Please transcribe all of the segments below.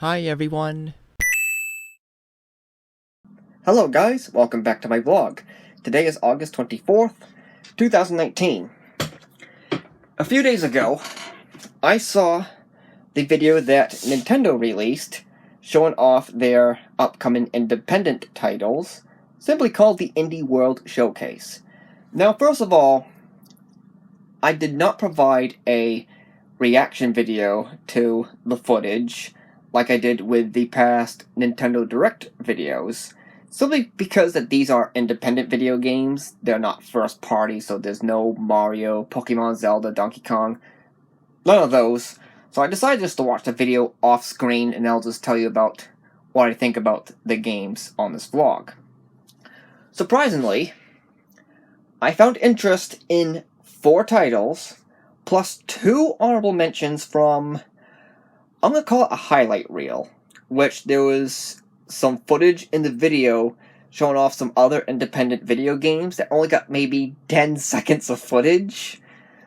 Hi everyone. Hello guys, welcome back to my vlog. Today is August 24th, 2019. A few days ago, I saw the video that Nintendo released showing off their upcoming independent titles, simply called the Indie World Showcase. Now, first of all, I did not provide a reaction video to the footage like I did with the past Nintendo Direct videos. Simply because that these are independent video games, they're not first party, so there's no Mario, Pokemon, Zelda, Donkey Kong, none of those. So I decided just to watch the video off screen and I'll just tell you about what I think about the games on this vlog. Surprisingly, I found interest in 4 titles, plus 2 honorable mentions from, I'm going to call it a highlight reel, which there was some footage in the video showing off some other independent video games that only got maybe 10 seconds of footage.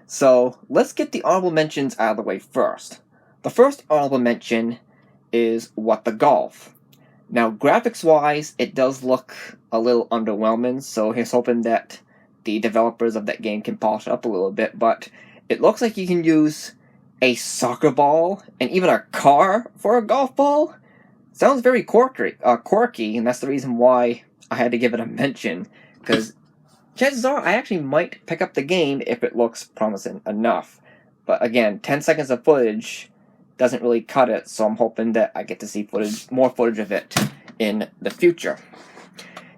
So let's get the honorable mentions out of the way first. The first honorable mention is What the Golf. Now, graphics-wise, it does look a little underwhelming, so here's hoping that the developers of that game can polish it up a little bit, but it looks like you can use a soccer ball and even a car for a golf ball. Sounds very quirky, and that's the reason why I had to give it a mention, because chances are I actually might pick up the game if it looks promising enough. But again, 10 seconds of footage doesn't really cut it, so I'm hoping that I get to see more footage of it in the future.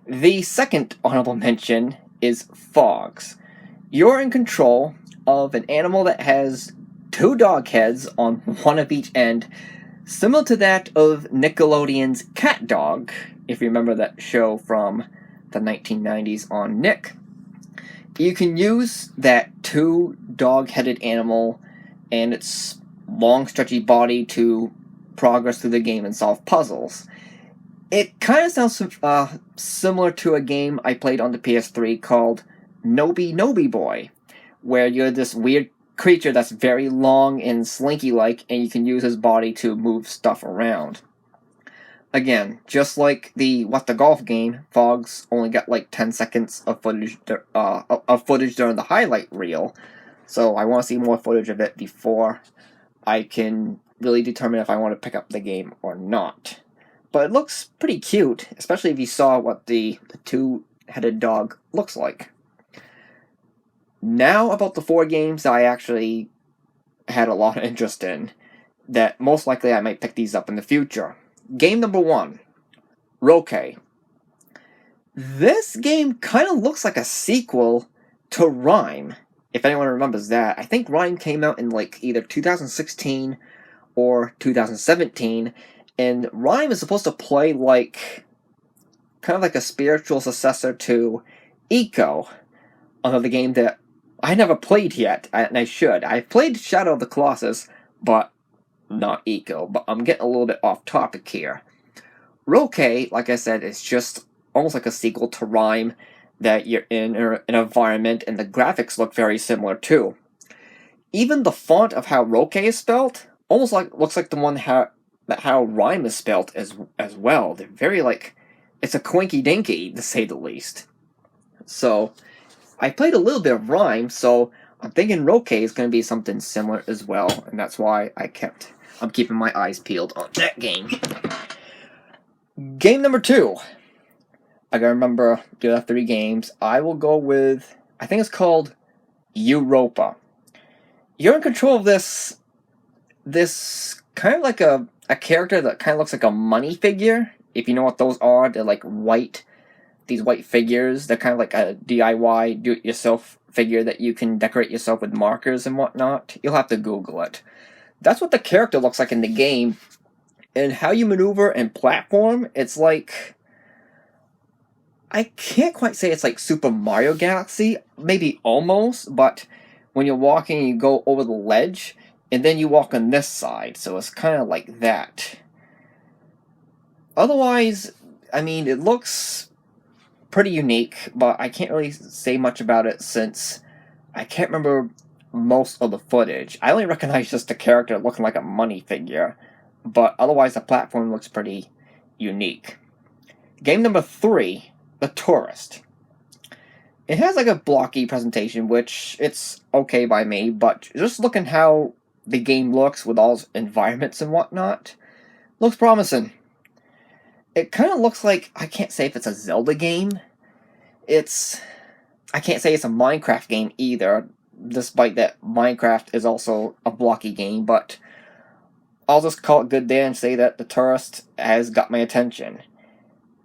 The second honorable mention is Fogs. You're in control of an animal that has 2 dog heads on one of each end, similar to that of Nickelodeon's Cat Dog, if you remember that show from the 1990s on Nick. You can use that 2 dog-headed animal and its long stretchy body to progress through the game and solve puzzles. It kind of sounds similar to a game I played on the PS3 called Noby Noby Boy, where you're this weird creature that's very long and slinky-like, and you can use his body to move stuff around. Again, just like the What the Golf game, Fogs only got like 10 seconds of footage during the highlight reel, so I want to see more footage of it before I can really determine if I want to pick up the game or not. But it looks pretty cute, especially if you saw what the 2-headed dog looks like. Now about the 4 games that I actually had a lot of interest in, that most likely I might pick these up in the future. Game number 1, Rokay. This game kind of looks like a sequel to Rime, if anyone remembers that. I think Rime came out in like either 2016 or 2017, and Rime is supposed to play like kind of like a spiritual successor to Eco, another game that I never played yet, and I should. I've played Shadow of the Colossus, but not Eco, but I'm getting a little bit off topic here. Rokay, like I said, is just almost like a sequel to Rime, that you're in an environment, and the graphics look very similar too. Even the font of how Rokay is spelled almost looks like the one how Rime is spelled as well. They're very like, it's a quinky dinky to say the least. So I played a little bit of Rime, so I'm thinking Rokay is going to be something similar as well, and that's why I'm keeping my eyes peeled on that game. Game number 2. I gotta remember the other 3 games. I will go with, I think it's called Europa. You're in control of this kind of like a character that kind of looks like a money figure. If you know what those are, they're like these white figures. They're kind of like a DIY, do-it-yourself figure that you can decorate yourself with markers and whatnot. You'll have to Google it. That's what the character looks like in the game. And how you maneuver and platform, it's like, I can't quite say it's like Super Mario Galaxy, maybe almost, but when you're walking, you go over the ledge, and then you walk on this side, so it's kind of like that. Otherwise, I mean, it looks pretty unique, but I can't really say much about it since I can't remember most of the footage. I only recognize just the character looking like a money figure, but otherwise the platform looks pretty unique. Game number 3, The Tourist. It has like a blocky presentation, which it's okay by me, but just looking how the game looks with all its environments and whatnot, looks promising. It kind of looks like, I can't say if it's a Zelda game. I can't say it's a Minecraft game either, despite that Minecraft is also a blocky game, but I'll just call it good there and say that The Tourist has got my attention.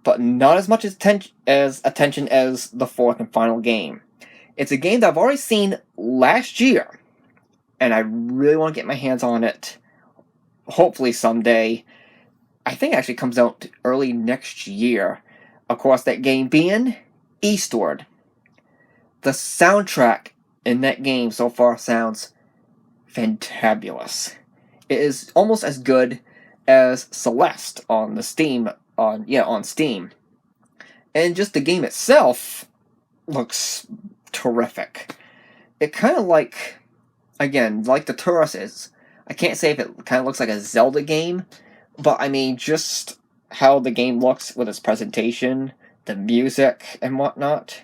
But not as much attention as the fourth and final game. It's a game that I've already seen last year, and I really want to get my hands on it, hopefully someday. I think it actually comes out early next year. Of course, that game being Eastward. The soundtrack in that game so far sounds fantabulous. It is almost as good as Celeste on Steam. And just the game itself looks terrific. It kind of like The Tourist is. I can't say if it kind of looks like a Zelda game, but I mean, just how the game looks with its presentation, the music, and whatnot.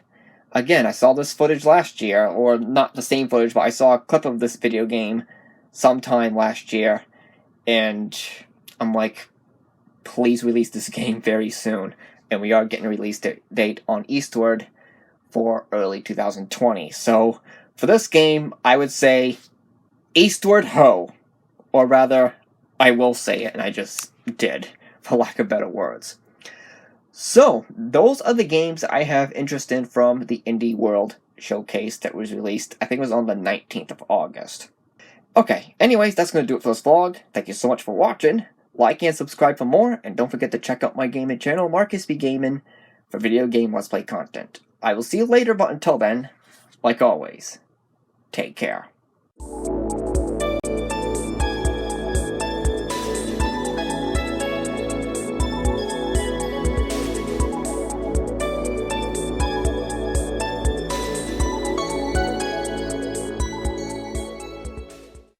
Again, I saw this footage last year, or not the same footage, but I saw a clip of this video game sometime last year, and I'm like, please release this game very soon. And we are getting a release date on Eastward for early 2020. So, for this game, I would say Eastward ho! Or rather, I will say it, and I just did, for lack of better words. So, those are the games I have interest in from the Indie World Showcase that was released, I think it was on the 19th of August. Okay, anyways, that's going to do it for this vlog. Thank you so much for watching. Like and subscribe for more, and don't forget to check out my gaming channel, Markis Be Gaming, for video game Let's Play content. I will see you later, but until then, like always, take care.